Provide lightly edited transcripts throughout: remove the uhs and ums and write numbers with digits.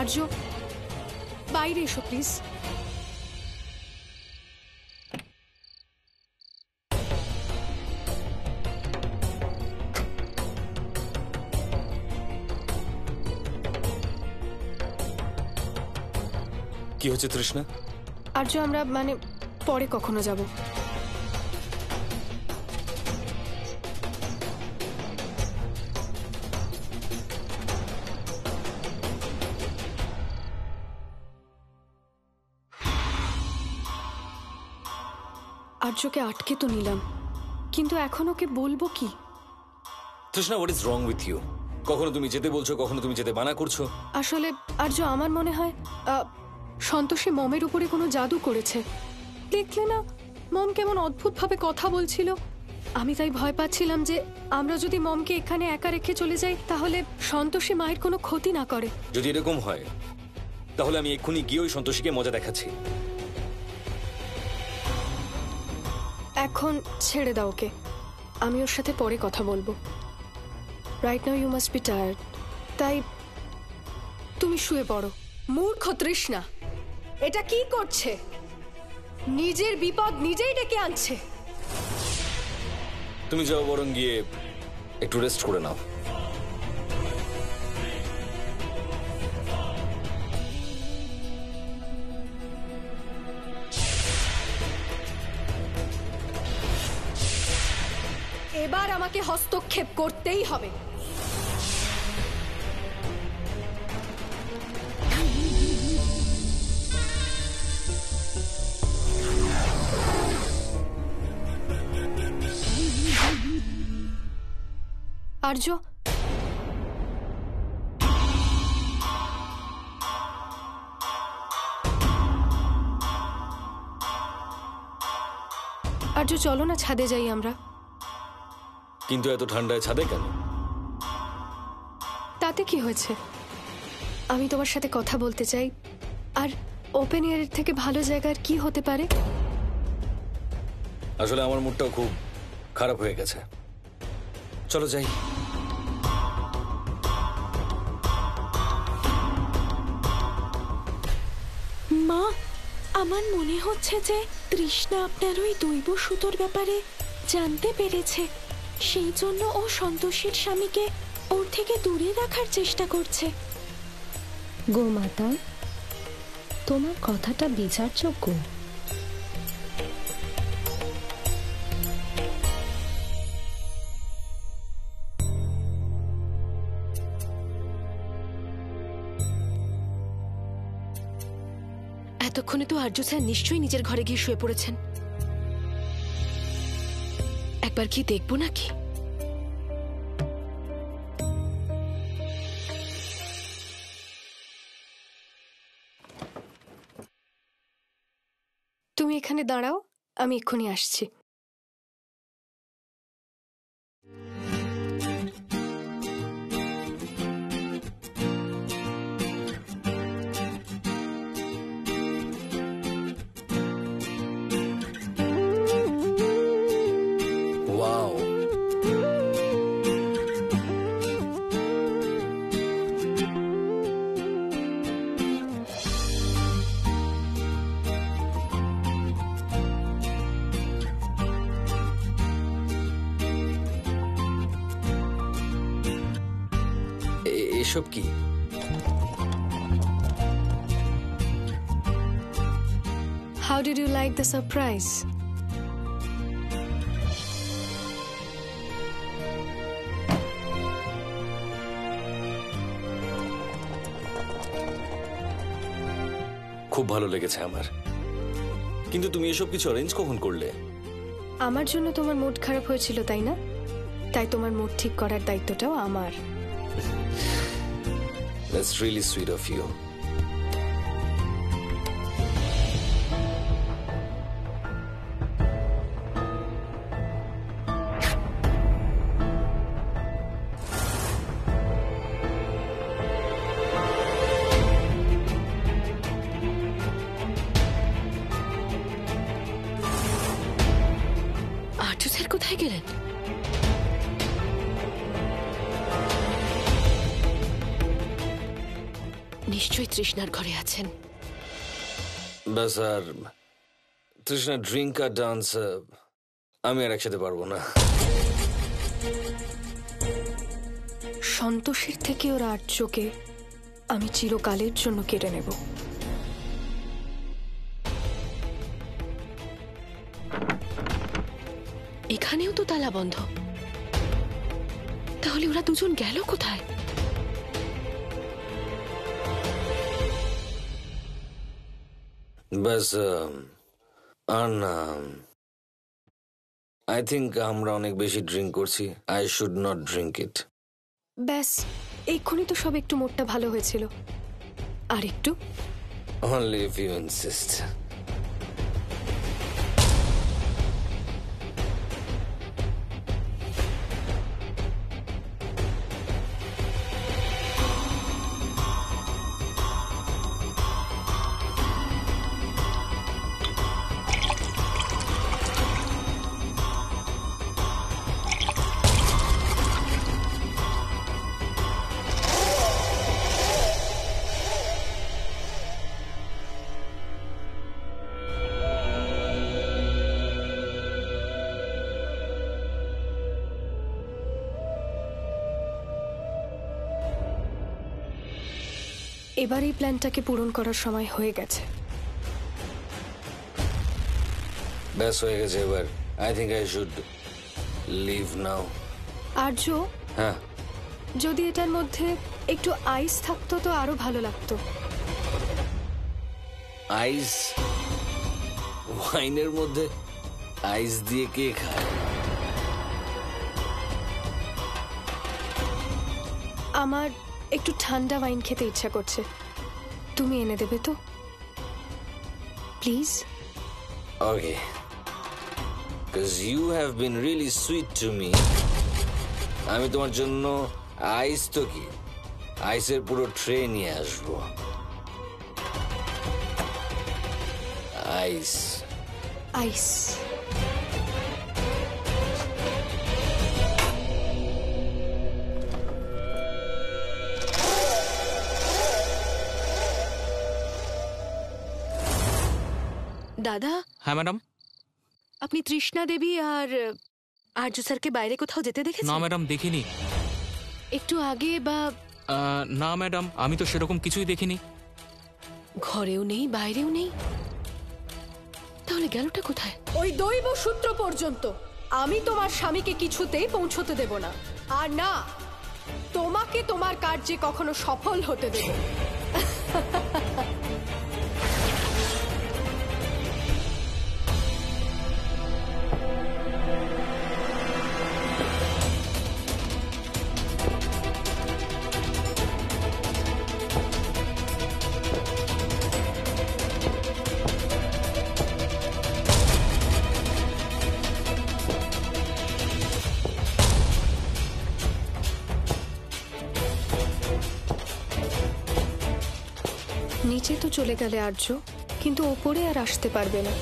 আর্য, বাইরে এসো প্লিজ। কি হচ্ছে তৃষ্ণা? আর্য, আমরা পরে কখনো যাব। আর্যকে আটকে তো নিলাম, কিন্তু এখন ওকে বলবো কি? Trishna, what is wrong with you? কখনো তুমি যেতে বলছো, কখনো তুমি যেতে মানা করছো। আসলে আর্য, আমার মনে হয় সন্তোষী মমের উপরে কোনো জাদু করেছে। দেখলে না, মম কেমন অদ্ভুত ভাবে কথা বলছিল। আমি তাই ভয় পাচ্ছিলাম যে আমরা যদি মমকে এখানে একা রেখে চলে যাই, তাহলে সন্তোষী মায়ের কোনো ক্ষতি না করে। যদি এরকম হয় তাহলে আমি এক্ষুনি গিয়ে ওই সন্তোষীকে মজা দেখাচ্ছি। এখন ছেড়ে দাও ওকে, আমি ওর সাথে পরে কথা বলবো। Right now you must be tired, তাই তুমি শুয়ে পড়ো। মূর্খ তৃষ্ণা, এটা কি করছে? নিজের বিপদ নিজেই ডেকে আনছে। তুমি যাও, বরং গিয়ে একটু রেস্ট করে নাও। এবার আমাকে হস্তক্ষেপ করতেই হবে। আর্য, আর্য চলো না, ছাদে যাই আমরা। কিন্তু এত ঠান্ডায় ছাদে কেন? তাতে কি হয়েছে? আমি তোমার সাথে কথা বলতে চাই, আর ওপেন এয়ারের থেকে ভালো জায়গার কি হতে পারে? আসলে আমার মুডটাও খুব খারাপ হয়ে গেছে। চলো যাই। মা, আমার মনে হচ্ছে যে তৃষ্ণা আপনার ওই দৈব সুতোর ব্যাপারে জানতে পেরেছে, সেই জন্য ও সন্তোষীর স্বামীকে ওর থেকে দূরে রাখার চেষ্টা করছে। গোমাতা, তোমার কথাটা বিচারযোগ্য। এতক্ষণে তো আর্য স্যার নিশ্চয়ই নিজের ঘরে গিয়ে শুয়ে পড়েছেন। একবার কি দেখবো নাকি? তুমি এখানে দাঁড়াও, আমি এক্ষুনি আসছি। ওয়াও, এসব কি? How did you like the surprise? খুব ভালো লেগেছে আমার। কিন্তু তুমি এসব কিছু অ্যারেঞ্জ কখন করলে? আমার জন্য তোমার মুড খারাপ হয়েছিল, তাই না? তাই তোমার মুড ঠিক করার দায়িত্বটাও আমার। That's really sweet of you. Arya sir কোথায় গেলেন? নিশ্চয়ই তৃষ্ণার ঘরে আছেন। ব্যাস, আর তৃষ্ণা ড্রিঙ্ক আর ডান্স আমি আর একসাথে পারবো না। সন্তোষের থেকে ওর আর্যকে আমি চিরকালের জন্য কেড়ে নেব। এখানেও তো তালা বন্ধ, তাহলে ওরা দুজন গেল কোথায়? ব্যাস, আর না, আই থিঙ্ক আমরা অনেক বেশি ড্রিঙ্ক করছি। I should not drink it. ব্যাস, এক্ষুনি তো সব একটু মোটটা ভালো হয়েছিল, আর একটু। Only if you insist. এবার এই প্ল্যানটাকে পূরণ করার সময় হয়ে গেছে। ব্যাস, হয়ে গেছে এবার। I think I should leave now. Arya, হ্যাঁ, যদি এটার মধ্যে একটু আইস থাকতো তো আরো ভালো লাগতো। আইস? ওয়াইনের মধ্যে আইস দিয়ে কে খায়? আমার একটু ঠান্ডা ওয়াইন খেতে ইচ্ছা করছে, তুমি এনে দেবে তো please? Okay, because you have been really sweet to me. আমি তোমার জন্য আইস তো কি, আইসের পুরো ট্রে নিয়ে আসবো। আইস। আইস। দাদা। হ্যাঁ ম্যাডাম। আপনি তৃষ্ণা দেবী আর আর্য স্যারকে বাইরে কোথাও যেতে দেখেছেন? না ম্যাডাম, দেখিনি। একটু আগে বা? না ম্যাডাম, আমি তো সেরকম কিছুই দেখিনি। ঘরেও নেই, বাইরেও নেই, তাহলে গেলটা কোথায়? ওই দৈব সূত্র পর্যন্ত আমি তোমার স্বামীকে কিছুতেই পৌঁছতে দেব না, আর না তোমাকে তোমার কার্যে কখনো সফল হতে দেব। নিচে তো চলে গেলে আর্য, কিন্তু ওপরে আর আসতে পারবে না।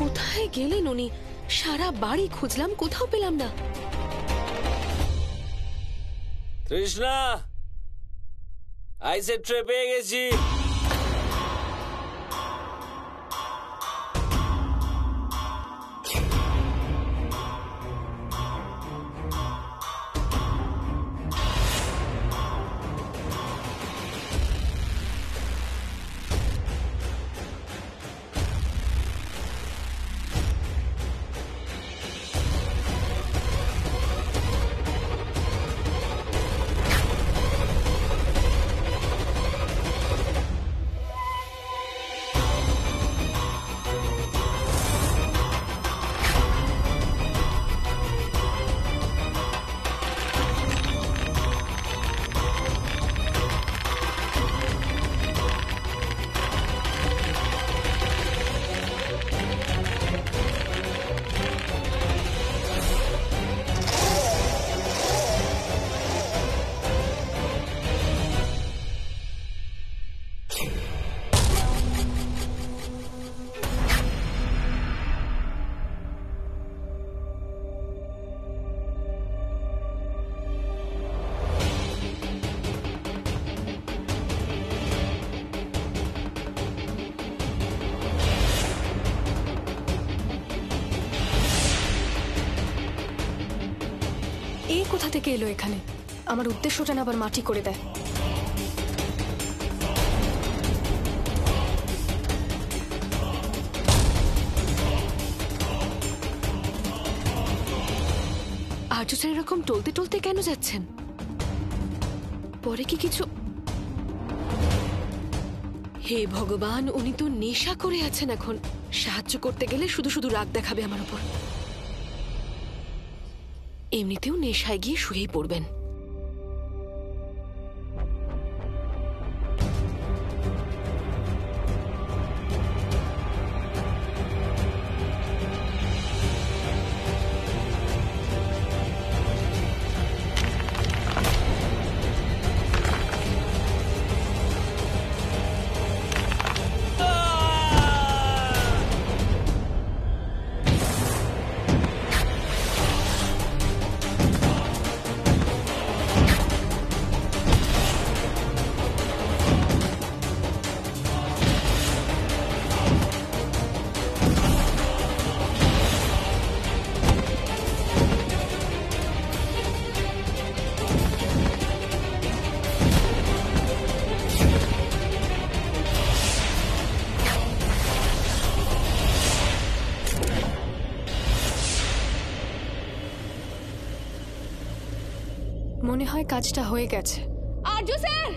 কোথায় গেলেন উনি? সারা বাড়ি খুঁজলাম, কোথাও পেলাম না। তৃষ্ণা, আইসের ট্রে পেয়ে গেছি। এ কোথা থেকে এলো এখানে? আমার উদ্দেশ্যটা না আবার মাটি করে দেয়। আর্য স্যার এরকম টলতে টলতে কেন যাচ্ছেন? পরে কি কিছু? হে ভগবান, উনি তো নেশা করে আছেন এখন। সাহায্য করতে গেলে শুধু শুধু রাগ দেখাবে আমার উপর। এমনিতেও নেশায় গিয়ে শুয়েই পড়বেন। মনে হয় কাজটা হয়ে গেছে। আর্য স্যার!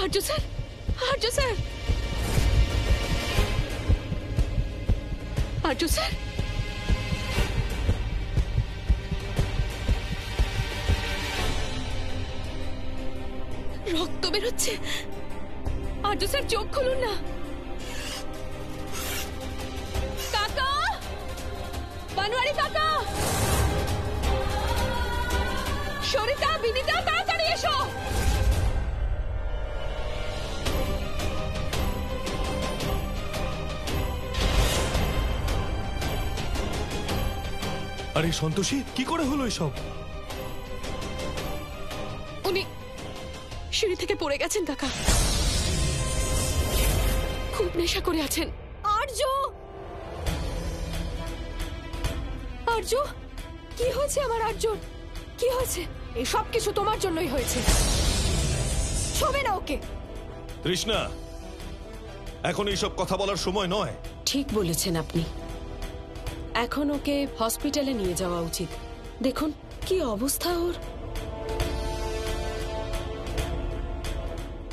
আর্য স্যার! আর্য স্যার! আর্য স্যার! রক্ত বেরোচ্ছে। আর্য স্যার, চোখ খুলুন না। কাকা! বানওয়ারি কাকা! সরিতা, বিনিতা, তাড়াতাড়ি এসো। আরে সন্তোষী, কি করে হলো এসব? উনি সিঁড়ি থেকে পড়ে গেছেন কাকা। খুব নেশা করে আছেন। আর্য! আর্য, কি হয়েছে আমার আর্য? কি হয়েছে? এই সব কিছু তোমার জন্যই হয়েছে। ছবে না ওকে। তৃষ্ণা, এখন এইসব কথা বলার সময় নয়। ঠিক বলেছেন আপনি। এখন ওকে হসপিটালে নিয়ে যাওয়া উচিত। দেখুন কি অবস্থা ওর।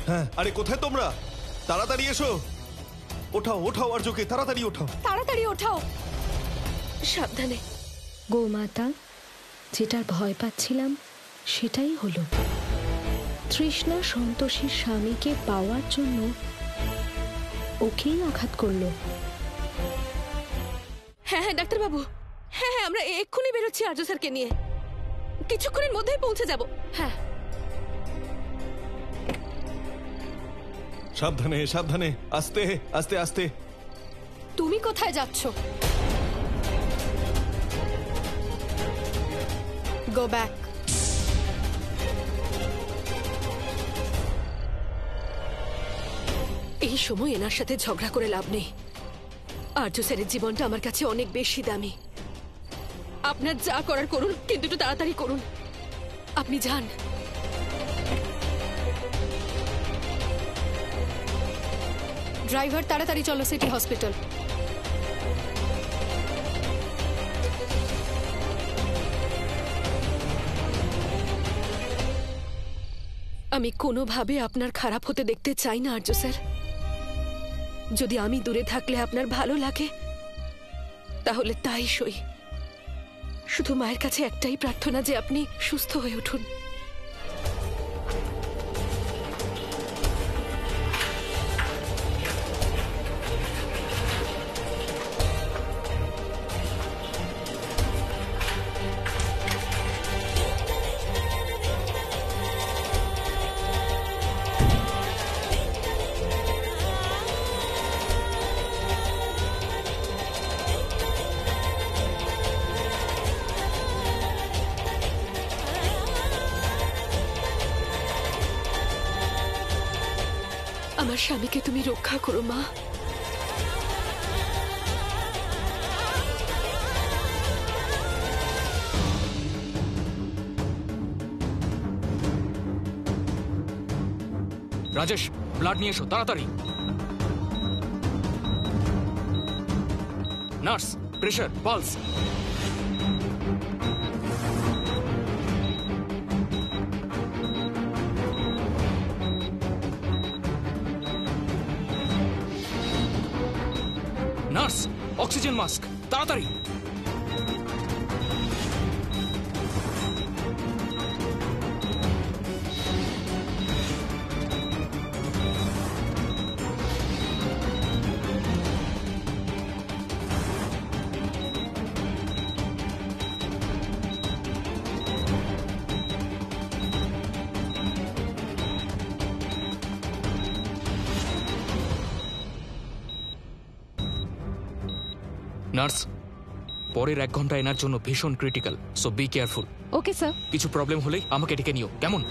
হ্যাঁ, আরে কোথায় তোমরা? তাড়াতাড়ি এসো। ওঠাও ওঠাও আর্যকে, তাড়াতাড়ি ওঠাও। তাড়াতাড়ি ওঠাও। সাবধানে। গোমাতা, যেটার ভয় পাচ্ছিলাম সেটাই হলো। তৃষ্ণা সন্তোষীর স্বামীকে পাওয়ার জন্য ওকেই আঘাত করলো। হ্যাঁ হ্যাঁ ডাক্তারবাবু, হ্যাঁ হ্যাঁ, আমরা এক্ষুনি বেরোচ্ছি আর্য স্যারকে নিয়ে। কিছুক্ষণের মধ্যেই পৌঁছে যাব। হ্যাঁ। সাবধানে সাবধানে, আস্তে আস্তে আস্তে। তুমি কোথায় যাচ্ছ? Go back. এই সময় এনার সাথে ঝগড়া করে লাভ নেই। আর্য স্যারের জীবনটা আমার কাছে অনেক বেশি দামি। আপনার যা করার করুন, কিন্তু একটু তাড়াতাড়ি করুন। আপনি যান। ড্রাইভার, তাড়াতাড়ি চলো সিটি হসপিটাল। আমি কোনোভাবে আপনার খারাপ হতে দেখতে চাই না আর্য স্যার। যদি আমি দূরে থাকলে আপনার ভালো লাগে তাহলে তাই সই। শুধু মায়ের কাছে একটাই প্রার্থনা যে আপনি সুস্থ হয়ে উঠুন। স্বামীকে তুমি রক্ষা করো মা। রাজেশ, ব্লাড নিয়ে এসো তাড়াতাড়ি। Nurse, pressure, pulse. Nurse, oxygen mask তাড়াতাড়ি। নার্স, পরের 1 ঘন্টা এনার জন্য ভীষণ critical, so be careful. Okay sir. কিছু প্রবলেম হলেই আমাকে ডেকে নিও, কেমন?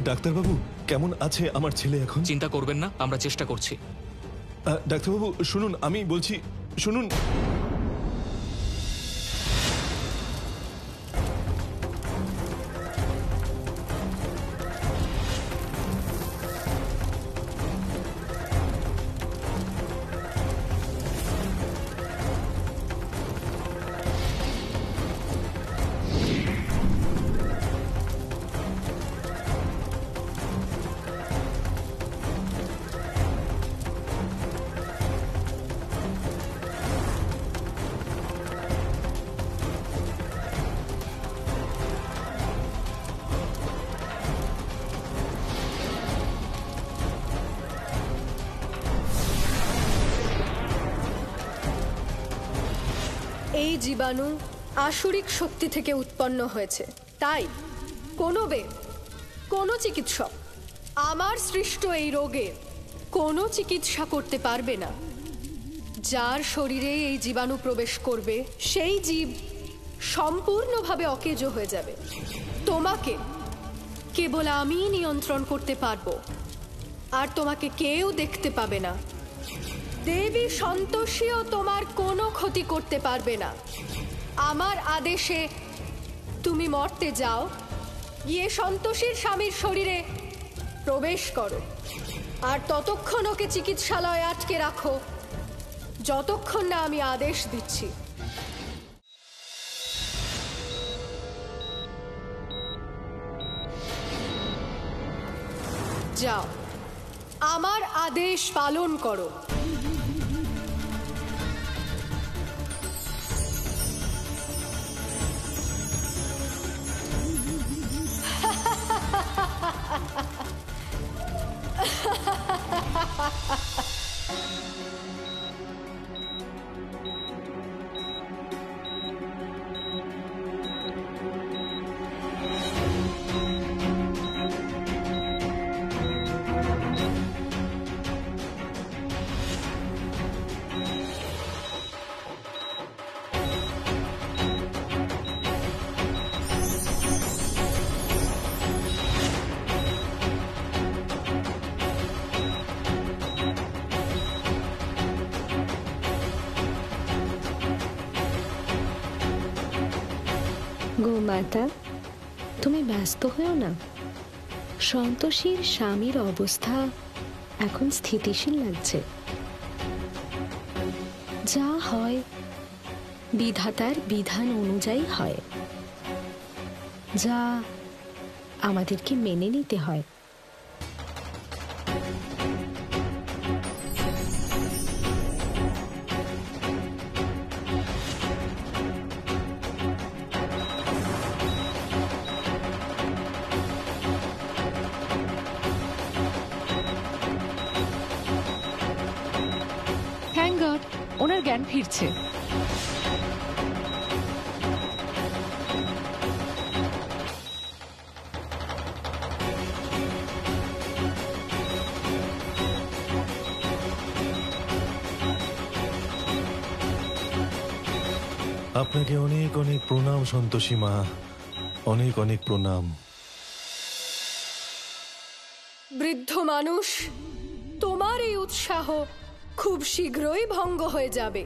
ডাক্তারবাবু, কেমন আছে আমার ছেলে এখন? চিন্তা করবেন না, আমরা চেষ্টা করছি। ডাক্তারবাবু শুনুন, আমি বলছি, শুনুন। এই জীবাণু আসুরিক শক্তি থেকে উৎপন্ন হয়েছে, তাই কোনো বেদ, কোনো চিকিৎসক আমার সৃষ্ট এই রোগে কোনো চিকিৎসা করতে পারবে না। যার শরীরে এই জীবাণু প্রবেশ করবে সেই জীব সম্পূর্ণভাবে অকেজো হয়ে যাবে। তোমাকে কেবল আমিই নিয়ন্ত্রণ করতে পারবো, আর তোমাকে কেউ দেখতে পাবে না। দেবী সন্তোষীও তোমার কোনো ক্ষতি করতে পারবে না। আমার আদেশে তুমি মর্তে যাও, গিয়ে সন্তোষীর স্বামীর শরীরে প্রবেশ করো, আর ততক্ষণ ওকে চিকিৎসালয়ে আটকে রাখো যতক্ষণ না আমি আদেশ দিচ্ছি। যাও, আমার আদেশ পালন করো। গোমাতা, তুমি ব্যস্ত হও না। সন্তোষীর স্বামীর অবস্থা এখন স্থিতিশীল লাগছে। যা হয় বিধাতার বিধান অনুযায়ী হয়, যা আমাদেরকে মেনে নিতে হয়। থ্যাংক গড, ওনার জ্ঞান ফিরছে। আপনাকে অনেক অনেক প্রণাম সন্তোষী মা, অনেক অনেক প্রণাম। বৃদ্ধ মানুষ, তোমার এই উৎসাহ খুব শীঘ্রই ভঙ্গ হয়ে যাবে।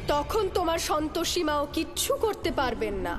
তখন তোমার সন্তোষী মাও কিচ্ছু করতে পারবেন না।